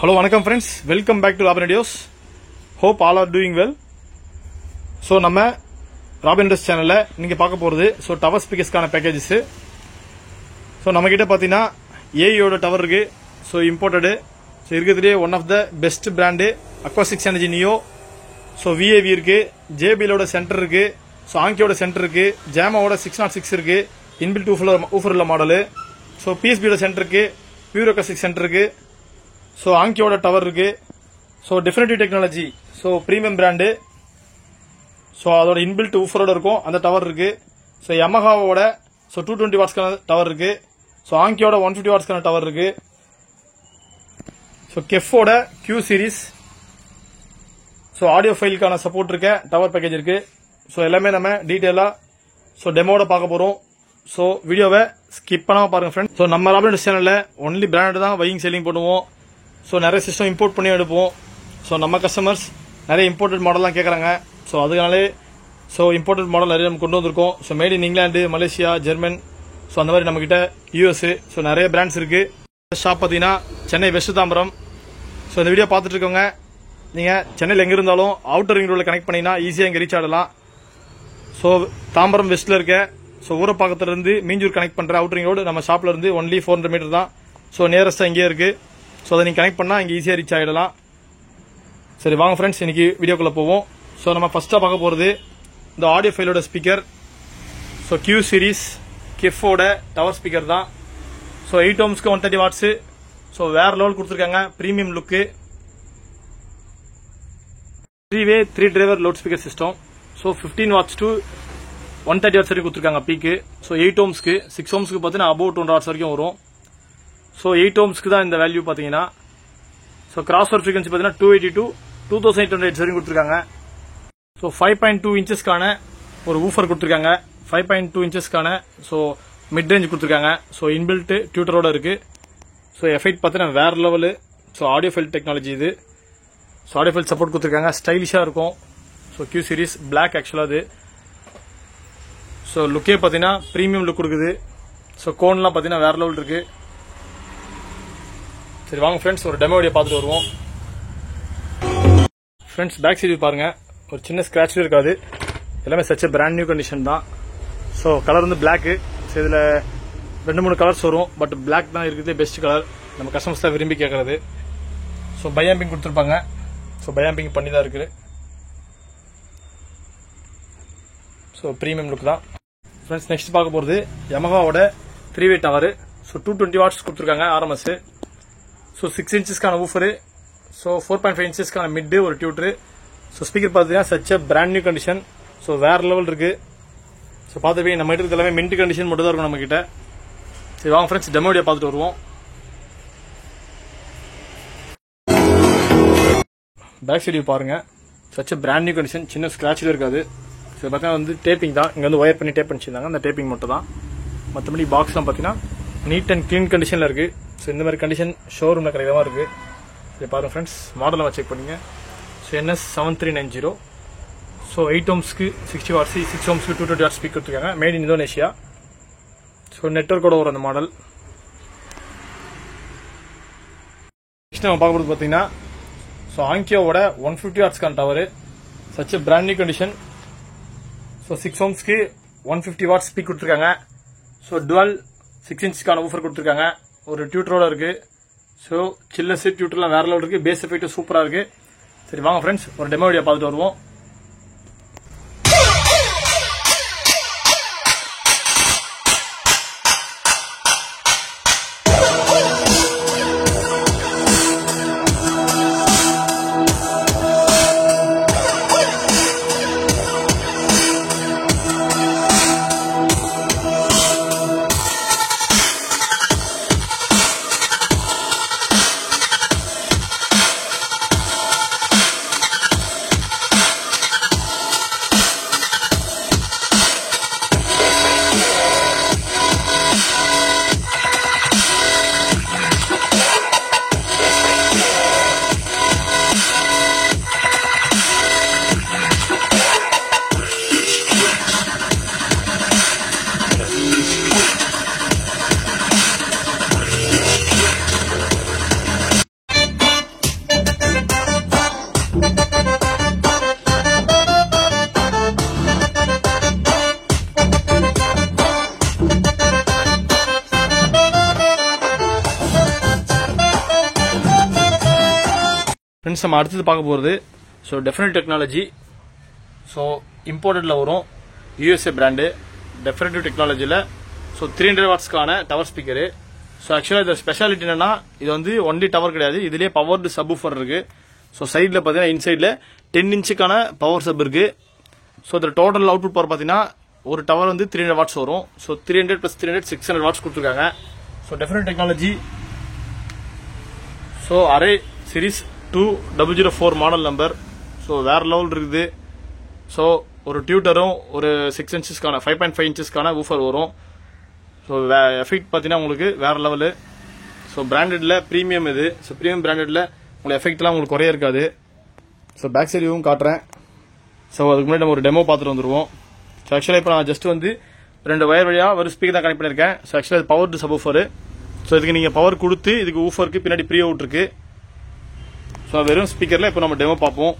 Hello, welcome friends. Welcome back to Robin Radios. Hope all are doing well. So, நம்ம Robin Radios channel நீங்க பார்க்க போறது tower speakers கான packages. So, நம்ம கிட்ட பாத்தீனா AE ஓட tower இருக்கு. So, imported. So, இருக்குதுலயே one of the best brand Acoustics Energy Neo. So, VAV இருக்கு, JBL ஓட center இருக்கு. So, Anki ஓட center இருக்கு, JAMA ஓட 606 இருக்கு, inbuilt woofer model. So, PSB ஓட center இருக்கு, Pure Acoustics center இருக்கு. So, Anki oda tower இருக்கு. So, Definitive Technology. So, premium brand. So, அதோட inbuilt woofer ஓட இருக்கும். அந்த tower இருக்கு. So, Yamaha ஓட 220 watts கான tower இருக்கு. So, Anki ஓட 150 watts கான tower இருக்கு. So, KEF ஓட Q series. So, audio file கான support இருக்க tower package இருக்கு. So, எல்லாமே நம்ம டீடைலா டெமோட பார்க்க போறோம். So, வீடியோவை ஸ்கிப் பண்ணாம பாருங்க फ्रेंड्स. So, நம்ம ராபின் சேனல்ல only brand தான் buying selling பண்ணுவோம். So, நிறைய சிஸ்டம் இம்போர்ட் பண்ணி எடுப்போம். ஸோ நம்ம கஸ்டமர்ஸ் நிறைய இம்போர்ட்டட் மாடல்லாம் கேட்குறாங்க. ஸோ அதுனாலே இம்போர்ட்டட் மாடல் நிறைய நம்ம கொண்டு வந்திருக்கோம். So made in England, Malaysia, German, so அந்த மாதிரி நம்மகிட்ட யூஎஸ், ஸோ நிறைய பிராண்ட்ஸ் இருக்கு. ஷாப் பார்த்தீங்கன்னா சென்னை வெஸ்ட் தாம்பரம். ஸோ இந்த வீடியோ பார்த்துட்டு இருக்கவங்க நீங்கள் சென்னையில் எங்கே இருந்தாலும் அவுட்டர் ரிங் ரோடில் கனெக்ட் பண்ணிங்கன்னா ஈஸியாக இங்கே ரீச் ஆகலாம். ஸோ தாம்பரம் வெஸ்ட்டில் இருக்க ஊரப்பாக்கத்துலேருந்து மீஞ்சூர் கனெக்ட் பண்ணுற அவுட்டர் ரிங் ரோடு நம்ம ஷாப்பில் இருந்து ஒன்லி 400 மீட்டர் தான். ஸோ நியரஸ்ட்டாக இங்கே இருக்குது. ஸோ அதை நீங்கள் கனெக்ட் பண்ணால் இங்கே ஈஸியாக ரீச் ஆகிடலாம். சரி வாங்க ஃப்ரெண்ட்ஸ், இன்னைக்கு வீடியோக்குள்ளே போவோம். ஸோ நம்ம ஃபர்ஸ்ட்டாக பார்க்க போகிறது இந்த ஆடியோ ஃபைலோட ஸ்பீக்கர். ஸோ Q சீரிஸ் கெஃபோட டவர் ஸ்பீக்கர் தான். ஸோ 8 ohmsக்கு 130 வாட்ஸு. ஸோ வேற லெவல் கொடுத்துருக்காங்க, premium look. 3-way 3 driver loud speaker system. So 15 watts to 130 watts வரைக்கும் கொடுத்துருக்காங்க பீக்கு. ஸோ 8 ohmsக்கு 6 ohmsக்கு பார்த்தீங்கன்னா அபவுட் 200 வாட்ஸ் வரைக்கும் வரும். ஸோ 8 ohmsக்கு தான் இந்த வேல்யூ பார்த்தீங்கன்னா. ஸோ கிராஸ் ஓவர் ஃப்ரீக்வன்சி பார்த்தீங்கன்னா 280 to 2800 வரைக்கும் கொடுத்துருக்காங்க. ஸோ 5.2 இன்ச்சஸ்க்கான ஒரு ஊஃபர் கொடுத்துருக்காங்க. 5.2 இன்ச்சஸ்க்கான மிட் ரேஞ்ச் கொடுத்துருக்காங்க. ஸோ இன்பில்ட் டியூட்டரோட இருக்கு. ஸோ எஃபெக்ட் பார்த்தீங்கன்னா வேற level. So audio file technology இது. ஸோ ஆடியோ ஃபைல் சப்போர்ட் கொடுத்துருக்காங்க, ஸ்டைலிஷாக இருக்கும். ஸோ Q சீரிஸ் பிளாக் ஆக்சுவலாக அது. ஸோ லுக்கே பார்த்தீங்கன்னா ப்ரீமியம் லுக் கொடுக்குது. ஸோ கோன்லாம் பார்த்தீங்கன்னா வேற லெவல் இருக்கு. சரி வாங்க ஃப்ரெண்ட்ஸ், ஒரு டெமோ வீடியோ பார்த்துட்டு வருவோம். ஃப்ரெண்ட்ஸ் பேக் சைடு பாருங்க, ஒரு சின்ன ஸ்கிராட்ச் இருக்காது. எல்லாமே சச்ச பிராண்ட் நியூ கண்டிஷன் தான். ஸோ கலர் வந்து பிளாக்கு. ஸோ இதில் 2-3 கலர்ஸ் வரும். பட் பிளாக் தான் இருக்கிறதே பெஸ்ட் கலர், நம்ம கஸ்டமர்ஸ் தான் விரும்பி கேட்கறது. ஸோ பையாம்பிங் கொடுத்துருப்பாங்க. ஸோ பையாம்பிங் பண்ணி தான் இருக்குது. ஸோ ப்ரீமியம் லுக் தான். ஃப்ரெண்ட்ஸ் நெக்ஸ்ட் பார்க்க போகிறது யமஹாவோட 3-way டவர். ஸோ 220 வாட்ஸ் கொடுத்துருக்காங்க ஆர்எம்எஸ். ஸோ 6 இன்ச்சஸ்க்கான ஊஃபரு. ஸோ 4.5 இன்ச்சஸ்க்கான மிட் ஒரு டியூட்ரு. ஸோ ஸ்பீக்கர் பார்த்தீங்கன்னா such brand new condition. So வேற லெவல் இருக்கு. ஸோ பார்த்துப்பீங்க நம்ம கிட்ட எல்லாமே மின்ட் கண்டிஷன் மட்டும் தான் இருக்கும் நம்ம கிட்ட. சரி வாங்க ஃப்ரெண்ட்ஸ் டெமோ வீடியோ பார்த்துட்டு வருவோம். பேக் சைடு பாருங்க, சச்ச பிராண்ட் நியூ கண்டிஷன், சின்ன ஸ்கிராட்சில் இருக்காது. ஸோ பார்த்தீங்கன்னா வந்து டேப்பிங் தான், இங்கே வந்து ஒயர் பண்ணி டேப் பண்ணிச்சிருந்தாங்க, அந்த டேப்பிங் மட்டும் தான். மற்றபடி பாக்ஸ்லாம் பார்த்தீங்கன்னா நீட் அண்ட் கிளீன் கண்டிஷனில் இருக்கு. ஸோ இந்த மாதிரி கண்டிஷன் ஷோரூமில் கிடைக்கிற மாதிரி இருக்கு. சரி பாருங்க ஃப்ரெண்ட்ஸ், மாடலை செக் பண்ணிங்க. So NS 7390. ஸோ 8 ohmsக்கு 60 வாட்ஸ், 6 ohmsக்கு 220 வாட்ஸ் ஸ்பீக்கர் கொடுத்துருக்காங்க. Made in Indonesia. ஸோ நெட்வொர்க்கோட வரும் அந்த மாடல். நெக்ஸ்ட் நம்ம பார்க்குறது பார்த்தீங்கன்னா ஆங்கியோட 150 வாட்ஸ்க்கான tower. Such brand new condition. So 6 ohmsக்கு 150 வாட்ஸ் ஸ்பீக் கொடுத்துருக்காங்க. ஸோ டுவல் 6 இன்ச்சுக்கான ஊஃபர் கொடுத்துருக்காங்க. ஒரு டியூட்டரோட இருக்கு. ஸோ சில்லஸ் டியூட்டர்லாம் வேற லெவல் இருக்கு. பேஸ் எஃபெக்ட் சூப்பரா இருக்கு. சரி வாங்க ஃப்ரெண்ட்ஸ், ஒரு டெமோ வீடியோ பார்த்துட்டு வருவோம். ஃப்ரெண்ட்ஸ் நம்ம அடுத்தது பார்க்க போகிறது ஸோ டெஃபினட் டெக்னாலஜி. ஸோ இம்போர்ட்டடில் வரும் யூஎஸ்ஏ பிராண்டு டெஃபினட்டிவ் டெக்னாலஜியில். ஸோ 300 வாட்ஸ்க்கான டவர் ஸ்பீக்கரு. ஸோ ஆக்சுவலாக இதோட ஸ்பெஷாலிட்டி என்னன்னா இது வந்து ஒன்லி டவர் கிடையாது, இதுலேயே பவர்டு சப்வூஃபர் இருக்கு. ஸோ சைடில் பார்த்தீங்கன்னா இன்சைடில் 10 இன்ச்சுக்கான பவர் சப் இருக்கு. ஸோ இதில் டோட்டல் அவுட்புட் பவர் பார்த்தீங்கன்னா ஒரு டவர் வந்து 300 வாட்ஸ் வரும். ஸோ 300 + 300 600 வாட்ஸ் கொடுத்துருக்காங்க. So Definitive Technology. So array series 2004 model number. So வேற லெவல் இருக்குது. ஸோ ஒரு டியூட்டரும் ஒரு 6 இன்ச்சஸ்க்கான 5.5 இன்ச்சஸ்க்கான ஊஃபர் வரும். ஸோ எஃபெக்ட் பார்த்தீங்கன்னா உங்களுக்கு வேற லெவலு. ஸோ பிராண்டட்ல ப்ரீமியம் இது. ஸோ ப்ரீமியம் பிராண்டட்ல உங்களுக்கு எஃபெக்ட்லாம் உங்களுக்கு குறைய இருக்காது. ஸோ பேக் சைட் வியூவும் காட்டுறேன். ஸோ அதுக்கு முன்னாடி நம்ம ஒரு டெமோ பார்த்துட்டு வந்துருவோம். ஸோ ஆக்சுவலாக இப்போ நான் ஜஸ்ட் வந்து 2 வயர் வழியாக ஒரு ஸ்பீக்கர் தான் கனெக்ட் பண்ணியிருக்கேன். ஸோ ஆக்சுவலாக இது பவர் சப்வூஃபர். ஸோ இதுக்கு நீங்கள் பவர் கொடுத்து இதுக்கு ஊஃபருக்கு பின்னாடி ப்ரீ அவுட் இருக்கு. ஸோ வெறும் ஸ்பீக்கரில் இப்போ நம்ம டெமோ பார்ப்போம்.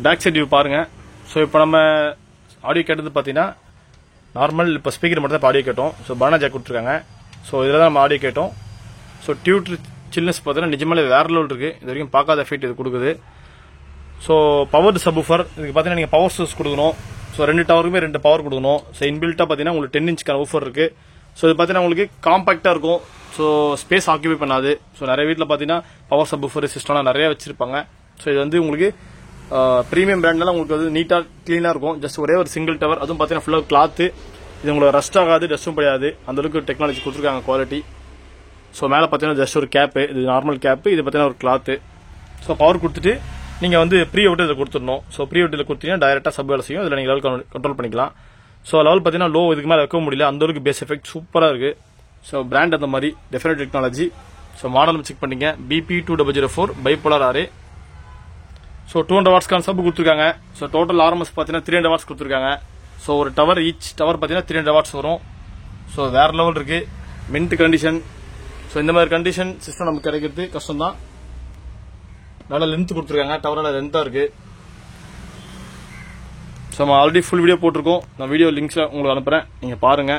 பேக் சைட் வியூ பாருங்க. ஸோ இப்போ நம்ம ஆடியோ கேட்டது பார்த்தீங்கன்னா நார்மல் இப்போ ஸ்பீக்கர் மட்டும் தான் ஆடியோ கேட்டோம். ஸோ பனானா ஜாக் கொடுத்துருக்காங்க. ஸோ இதில் தான் நம்ம ஆடியோ கேட்டோம். ஸோ டியூட்டர் சில்னஸ் பார்த்தீங்கன்னா நிஜமாலே வேற லெவல் இருக்கு. இது வரைக்கும் பார்க்காத எஃபெக்ட் இது கொடுக்குது. ஸோ பவர் சப்வூஃபர் இதுக்கு பார்த்தீங்கன்னா நீங்கள் பவர் சோர்ஸ் கொடுக்கணும். ஸோ 2 டவருக்குமே 2 பவர் கொடுக்கணும். ஸோ இன்பில்ட்டாக பார்த்தீங்கன்னா உங்களுக்கு 10 இன்ச்சுக்கான ஊஃபர் இருக்கு. ஸோ இது பார்த்தீங்கன்னா உங்களுக்கு காம்பாக்டாக இருக்கும். ஸோ ஸ்பேஸ் ஆக்கியூபை பண்ணாது. ஸோ நிறைய வீட்டில் பார்த்தீங்கன்னா பவர் சப்வூஃபர் சிஸ்டம்லாம் நிறைய வச்சிருப்பாங்க. ஸோ இது வந்து உங்களுக்கு ப்ரீமியம் பிராண்ட்லாம் உங்களுக்கு வந்து நீட்டாக க்ளீனாக இருக்கும். ஜஸ்ட் ஒரே ஒரு சிங்கிள் டவர். அதுவும் பார்த்தீங்கன்னா ஃபுல்லாக கிளாத்து. இது உங்களுக்கு ரஸ்ட் ஆகாது, டஸ்ட்டும் படாது. அந்த அளவுக்கு டெக்னாலஜி கொடுத்துருக்காங்க, குவாலிட்டி. ஸோ மேலே பார்த்தீங்கன்னா ஜஸ்ட் ஒரு கேப்பு, இது நார்மல் கேப்பு, இது பார்த்தீங்கன்னா ஒரு கிளாத்து. ஸோ பவர் கொடுத்துட்டு நீங்கள் வந்து ப்ரீ அவுட் இதில் கொடுத்துடணும். ஸோ ப்ரீ அவுட்டில் கொடுத்தீங்கன்னா டைரெக்டாக சப் வேலை செய்யும். இதில் நீங்கள் லெவல் கண்ட்ரோல் பண்ணிக்கலாம். ஸோ லெவல் பார்த்தீங்கன்னா லோ இதுக்கு மேலே வைக்க முடியல, அந்த அளவுக்கு பேஸ் எஃபெக்ட் சூப்பராக இருக்கு. ஸோ பிராண்ட் அந்த மாதிரி Definitive Technology. So model check பண்ணிங்க BP2004 பைபோலார் அரே. ஸோ 200 வாட்ஸ்க்கான சப் கொடுத்துருக்காங்க. ஸோ டோட்டல் ஆர்எம்எஸ் பார்த்தீங்கன்னா 300 வாட்ஸ் கொடுத்துருக்காங்க. ஸோ ஒரு டவர் ஈச் டவர் பார்த்தீங்கன்னா 300 வாட்ஸ் வரும். ஸோ வேற லெவல் இருக்கு. Mint condition. ஸோ இந்த மாதிரி கண்டிஷன் சிஸ்டம் நமக்கு கிடைக்கிறது கஷ்டம் தான். நல்ல லென்த் கொடுத்துருக்காங்க. டவர் நல்ல லென்த்தாக இருக்கு. ஸோ நம்ம ஆல்ரெடி ஃபுல் வீடியோ போட்டிருக்கோம். நான் வீடியோ லிங்க்ஸில் உங்களுக்கு அனுப்புகிறேன், நீங்கள் பாருங்க.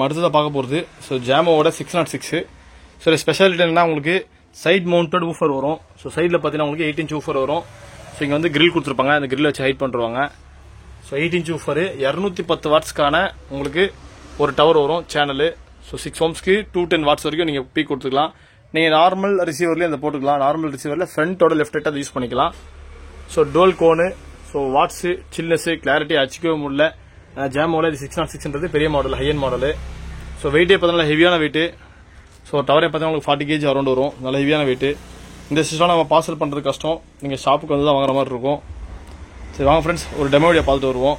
அடுத்ததாக பார்க்க போகிறது ஸோ ஜாமோவோட 606. ஸோ ஸ்பெஷாலிட்டி என்னன்னா உங்களுக்கு சைட் மவுண்டட் ஊஃபர் வரும். ஸோ சைடில் பார்த்தீங்கன்னா உங்களுக்கு 8 இன்ச் ஊஃபர் வரும். ஸோ இங்கே வந்து கிரில் கொடுத்துருப்பாங்க, அந்த கிரில் வச்சு ஹைட் பண்ணுவாங்க. ஸோ 8 இன்ச் ஊஃபர் 210 வாட்ஸ்க்கான உங்களுக்கு ஒரு டவர் வரும் சேனலு. ஸோ 6 ஓம்ஸ்க்கு 210 வாட்ஸ் வரைக்கும் நீங்கள் பீக் கொடுத்துக்கலாம். நீங்கள் நார்மல் ரிசீவர்லேயே அந்த போட்டுக்கலாம். நார்மல் ரிசீவரில் ஃப்ரண்ட்டோட லெஃப்ட் ரைட் அதை யூஸ் பண்ணிக்கலாம். ஸோ டோல் கோனு. ஸோ வாட்ஸு சில்னஸ் கிளாரிட்டி அச்சிக்கவே முடியல. ஜாமோவில் இது 606ன்றது பெரிய மாடல், ஹையன் மாடலு. ஸோ வெயிட்டே பார்த்தீங்கன்னா ஹெவியான வெயிட்டு. ஸோ டவரே பார்த்தீங்கன்னா உங்களுக்கு 40 kg அரௌண்ட் வரும். நல்ல ஹெவியான வெயிட்டு. இந்த சிஸ்டம் நம்ம பார்சல் பண்ணுறது கஷ்டம். நீங்கள் ஷாப்புக்கு வந்து தான் வாங்குற மாதிரி இருக்கும். சரி வாங்க ஃப்ரெண்ட்ஸ், ஒரு டெமோ வீடியோ பார்த்துட்டு வருவோம்.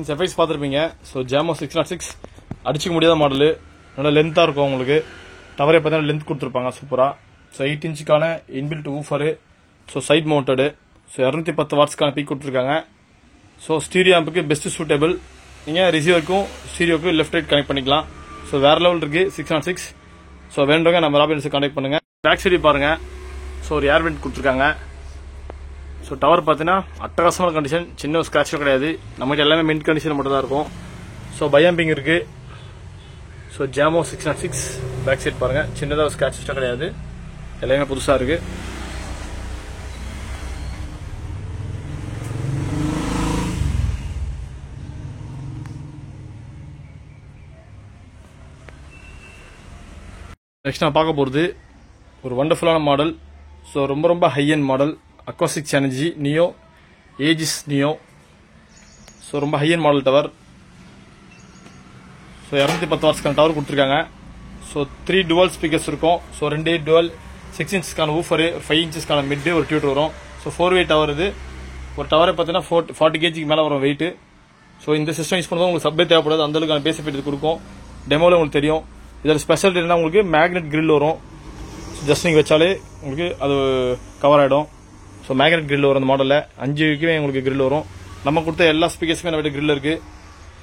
ஃப்ரெண்ட்ஸ் எஃப்எக்ஸ் பார்த்துருப்பீங்க. ஸோ ஜாமோ 606 அடிச்சிக்க முடியாத மாடலு, நல்லா லென்த்தாக இருக்கும் உங்களுக்கு. டவரே பார்த்தீங்கன்னா லென்த் கொடுத்துருப்பாங்க சூப்பராக. ஸோ 8 இன்ச்சுக்கான inbuilt woofer, so side mounted, so 210 வாட்ஸ்க்கான பீக் கொடுத்துருக்காங்க. ஸோ ஸ்டீரியோ ஆம்புக்கு பெஸ்ட் சூட்டபிள். நீங்கள் ரிசீவருக்கும் ஸ்டீரியோக்கும் லெஃப்ட் ரைட் கனெக்ட் பண்ணிக்கலாம். ஸோ வேறு லெவல் இருக்குது 606. ஸோ வேண்டவங்க நம்ம ராபின்ஸை கான்டாக்ட் பண்ணுங்கள். பேக் சைடு பாருங்கள். ஸோ ஒரு ஏர் வெண்ட் கொடுத்துருக்காங்க. ஸோ டவர் பார்த்தீங்கன்னா அட்டகாசமான கண்டிஷன், சின்ன ஸ்க்ராட்சும் கிடையாது. நம்மகிட்ட எல்லாமே மின்ட் கண்டிஷன் மட்டும் தான் இருக்கும். ஸோ பையாம்பிங் இருக்குது. ஸோ ஜாமோ 606 பேக் சைட் பாருங்கள், சின்னதாக ஸ்க்ராட்ச் கிடையாது, எல்லாமே புதுசாக இருக்குது. நெக்ஸ்ட் நான் பார்க்க போகிறது ஒரு வண்டர்ஃபுல்லான மாடல். ஸோ ரொம்ப ரொம்ப high end model, Acoustic Energy Neo Aegis Neo. So ரொம்ப high end model tower. So 210 வாட்ஸ்க்கான டவர் கொடுத்துருக்காங்க. ஸோ 3 டுவல் ஸ்பீக்கர்ஸ் இருக்கும். ஸோ 2 டுவல் 6 இன்ச்சஸ்க்கான ஊஃபரு, 5 இன்ச்சஸ்க்கான மிட்டு, ஒரு டியூட்டர் வரும். ஸோ 4-way டவர் இது. ஒரு டவரை பார்த்தீங்கன்னா 40 கேஜிக்கு மேலே வரும் வெயிட்டு. ஸோ இந்த சிஸ்டம் யூஸ் பண்ணும்போது உங்களுக்கு சப்ளை தேவைப்படாது, அந்தளவுக்கான பேஸ் எஃபெக்ட் கொடுக்கும். டெமோவில் உங்களுக்கு தெரியும். இதோட ஸ்பெஷாலிட்டி என்ன, உங்களுக்கு மேக்னெட் கிரில் வரும். ஜஸ்ட் நீங்கள் வச்சாலே உங்களுக்கு அது கவர் ஆகிடும். ஸோ மேக்னெட் கிரில் வரும் அந்த மாடலில். 5 வரைக்குமே உங்களுக்கு கிரில் வரும். நம்ம கொடுத்த எல்லா ஸ்பீக்கர்ஸுமே நம்ம கிரில் இருக்குது.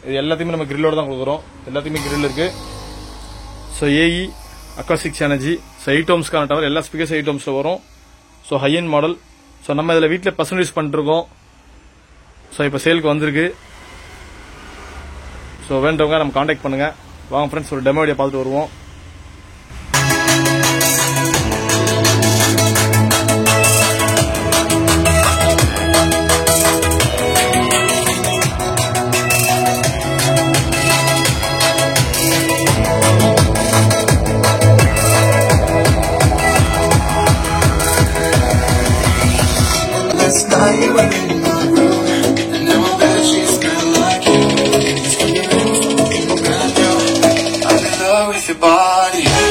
இது எல்லாத்தையுமே நம்ம கிரில்லோட தான் கொடுக்குறோம், எல்லாத்தையுமே கிரில் இருக்குது. So AE Acoustic Energy. So 8 ohmsக்கான டவர், எல்லா ஸ்பீக்கர்ஸ் 8 ohmsல வரும். So high end model. So நம்ம இதில் வீட்டில் பர்சனல் யூஸ் பண்ணிட்டுருக்கோம். ஸோ இப்போ சேலுக்கு வந்திருக்கு. ஸோ வேண்டவங்க நம்ம கான்டாக்ட் பண்ணுங்கள். வாங்க ஃப்ரெண்ட்ஸ் ஒரு டெமோ வீடியோ பார்த்துட்டு வருவோம். With your body,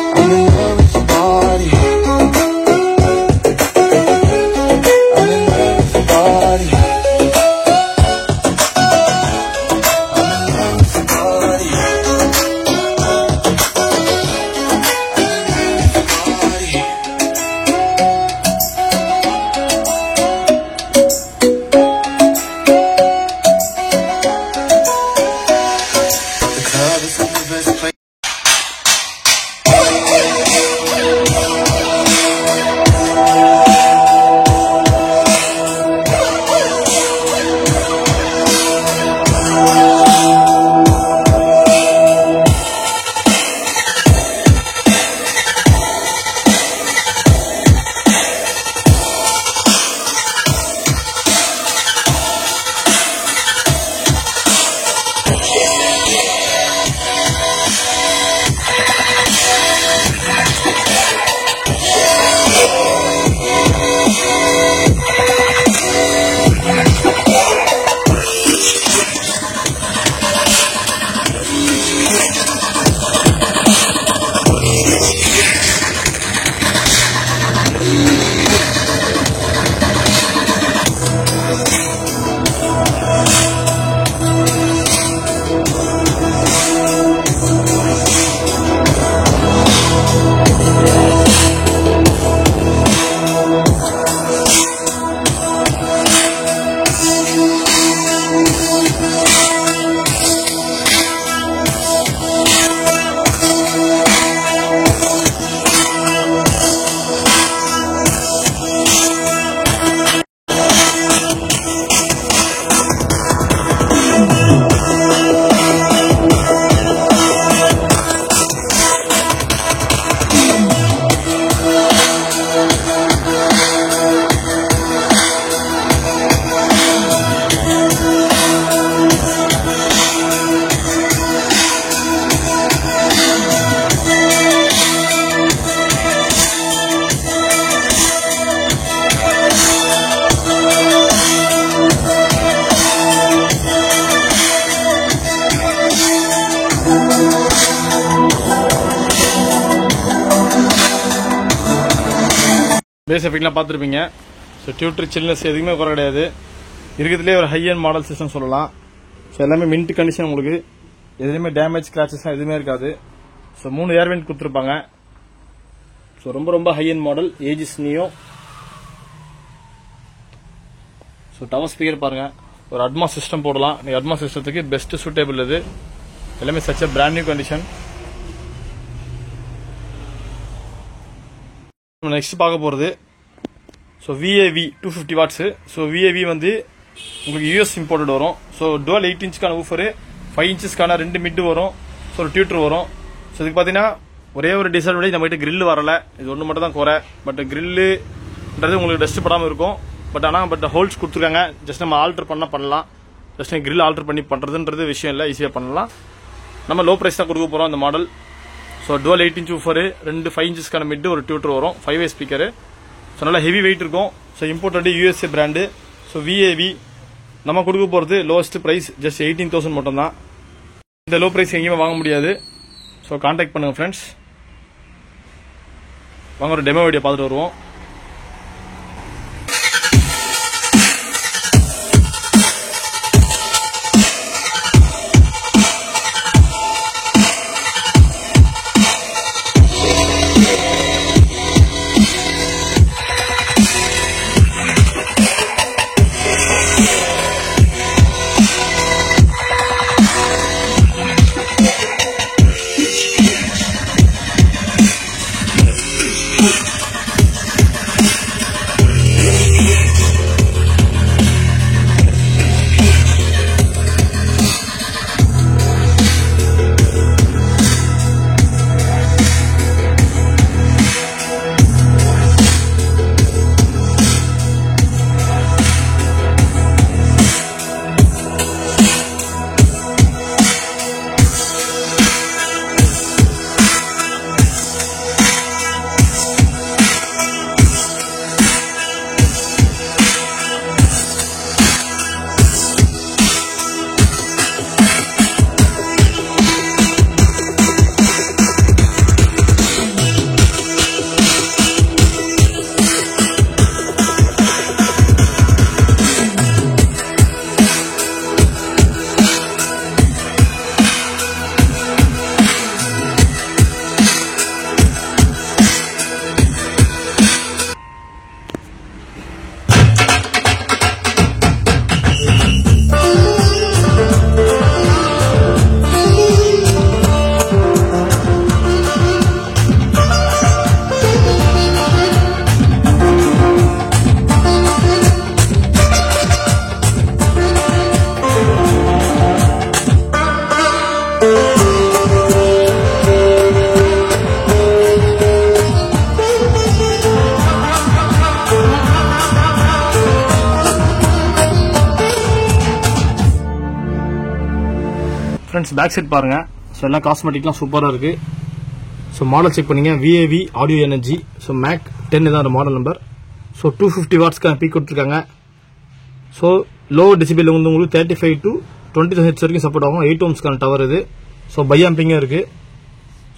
I'm in love with your body, I'm in love with your body, I'm in love with your body, the club is the best place. Bass எஃபெக்ட்லாம் பார்த்துருப்பீங்க. So tweeter சில்னஸ் எதுவுமே குறை கிடையாது. இருக்கிறதுலே ஒரு ஹை அண்ட் மாடல் சிஸ்டம் சொல்லலாம். So எல்லாமே மின்ட் கண்டிஷன், உங்களுக்கு எதுலையுமே டேமேஜ் ஸ்கிராச்சஸ் எதுவுமே இருக்காது. ஸோ 3 ஏர் வெண்ட் கொடுத்துருப்பாங்க. ஸோ ரொம்ப ரொம்ப high end model Aegis Neo. So tower speaker பாருங்க, ஒரு அட்மாஸ் சிஸ்டம் போடலாம். நீ அட்மாஸ் சிஸ்டத்துக்கு பெஸ்ட் சூட்டபிள் இது. எல்லாமே such brand new condition. Next பார்க்க போகிறது so VAV 250 watts. So VAV வந்து உங்களுக்கு யூஎஸ் இம்போர்ட்டட் வரும். ஸோ டுவல் 8 இன்ச்சுக்கான ஊஃபரு, 5 இன்ச்சஸ்க்கான 2 மிட்டு வரும். ஸோ ஒரு டியூட்டர் வரும். ஸோ இதுக்கு பார்த்தீங்கன்னா ஒரே ஒரு டிஸ்அட்வான்டேஜ், நம்மகிட்ட கிரில் வரல. இது ஒன்று மட்டும் தான் குறை. பட் கிரில்லுன்றது உங்களுக்கு டஸ்ட் படாமல் இருக்கும். பட் ஹோல்ஸ் கொடுத்துருக்காங்க. ஜஸ்ட் நம்ம ஆல்டர் பண்ணலாம். ஜஸ்ட் கிரில் ஆல்டர் பண்ணி பண்ணுறதுன்றது விஷயம் இல்லை, ஈஸியாக பண்ணலாம். நம்ம லோ ப்ரைஸ் தான் கொடுக்க போகிறோம் அந்த model. So dual 8 inch woofer, 2 5 இன்ச்சஸ்க்கான மிட்டு, ஒரு டியூட்டர் வரும், 5-வே ஸ்பீக்கரு. ஸோ நல்லா ஹெவி வெயிட் இருக்கும். So imported USA brand. So VAV நம்ம கொடுக்க போகிறது லோவஸ்ட் ப்ரைஸ் ஜஸ்ட் 18,000 மட்டும் தான். இந்த லோ ப்ரைஸ் எங்கேயுமே வாங்க முடியாது. ஸோ கான்டாக்ட் பண்ணுங்கள் ஃப்ரெண்ட்ஸ். வாங்க ஒரு டெமோ வீடியோ பார்த்துட்டு வருவோம். ஃப்ரெண்ட்ஸ் பேக் சைட் பாருங்க. ஸோ எல்லாம் காஸ்மெட்டிக்லாம் சூப்பராக இருக்கு. ஸோ மாடல் செக் பண்ணீங்க, VAV audio energy. So mac 10 தான் மாடல் நம்பர். ஸோ 250 வாட்ஸ்க்கான பீக் கொடுத்துருக்காங்க. ஸோ லோ டெசிபிள் வந்து உங்களுக்கு 35 to 20,000 ஹெர்ட்ஸ் வரைக்கும் சப்போர்ட் ஆகும். 8 ohmsக்கான டவர் இது. ஸோ பையாம்பிங்காக இருக்கு.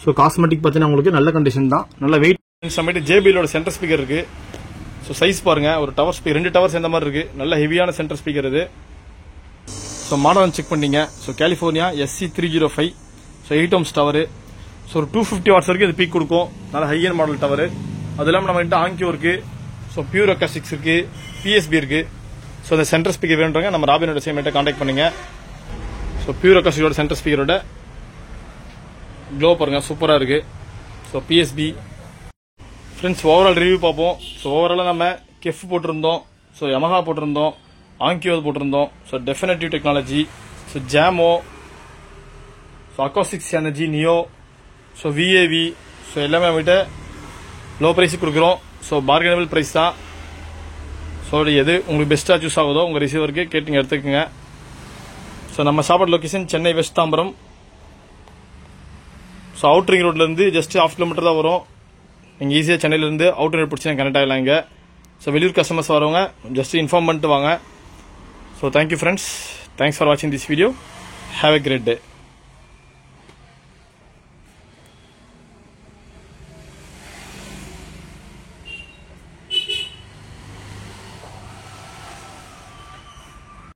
ஸோ காஸ்மெட்டிக் பார்த்தீங்கன்னா உங்களுக்கு நல்ல கண்டிஷன் தான், நல்ல வெயிட். சமயத்து JBLோட சென்டர் ஸ்பீக்கர் இருக்கு. ஸோ சைஸ் பாருங்க, ஒரு டவர் ஸ்பீக்கர் 2 டவர் சேர்ந்த மாதிரி இருக்கு. நல்ல ஹெவியான சென்டர் ஸ்பீக்கர் இது. ஸோ மாடல் செக் பண்ணீங்க. So California SC305. So 8 ohms tower. So ஒரு 250 வாட்ஸ் வரைக்கும் இது பீக் கொடுக்கும். நல்ல ஹையர் மாடல் டவர். அது இல்லாமல் நம்ம கிட்ட ஆங்கியோ இருக்கு. ஸோ பியூர் அக்காஸ்டிக்ஸ் இருக்கு, PSB இருக்கு. ஸோ இந்த சென்டர் ஸ்பீக்கர் வேணுன்றவங்க நம்ம ராபினோட சேமிட்ட கான்டாக்ட் பண்ணுங்க. ஸோ பியூர் அக்காஸ்டிக்கோட சென்டர் ஸ்பீக்கரோட க்ளோ பாருங்க, சூப்பராக இருக்கு. So PSB. Friends overall review பார்ப்போம். ஸோ ஓவராலாக நம்ம கெஃப் போட்டிருந்தோம், ஸோ யமஹா போட்டிருந்தோம், ஆங்கியோ போட்டிருந்தோம். So Definitive Technology, so Jamo, so Acoustics Energy Neo, so VAV. So எல்லாமே நம்மகிட்ட லோ ப்ரைஸுக்கு கொடுக்குறோம். ஸோ பார்கனபிள் ப்ரைஸ் தான். ஸோ எது உங்களுக்கு பெஸ்ட்டாக சூஸ் ஆகுதோ உங்கள் ரிசீவருக்கு கேட்டிங்க எடுத்துக்கோங்க. ஸோ நம்ம சாப்பாடு location Chennai west Tambaram. So outer ring ரோட்லேருந்து ஜஸ்ட் 1/2 கிலோமீட்டர் தான் வரும். நீங்கள் ஈஸியாக சென்னையிலேருந்து அவுட்டர் ரோட் பிடிச்சி கனெக்ட் ஆகலாம் இங்கே. ஸோ வெளியூர் கஸ்டமர்ஸ் வரவங்க ஜஸ்ட் இன்ஃபார்ம் பண்ணிட்டு வாங்க. So thank you friends, thanks for வாட்சிங் this video. Have a great day.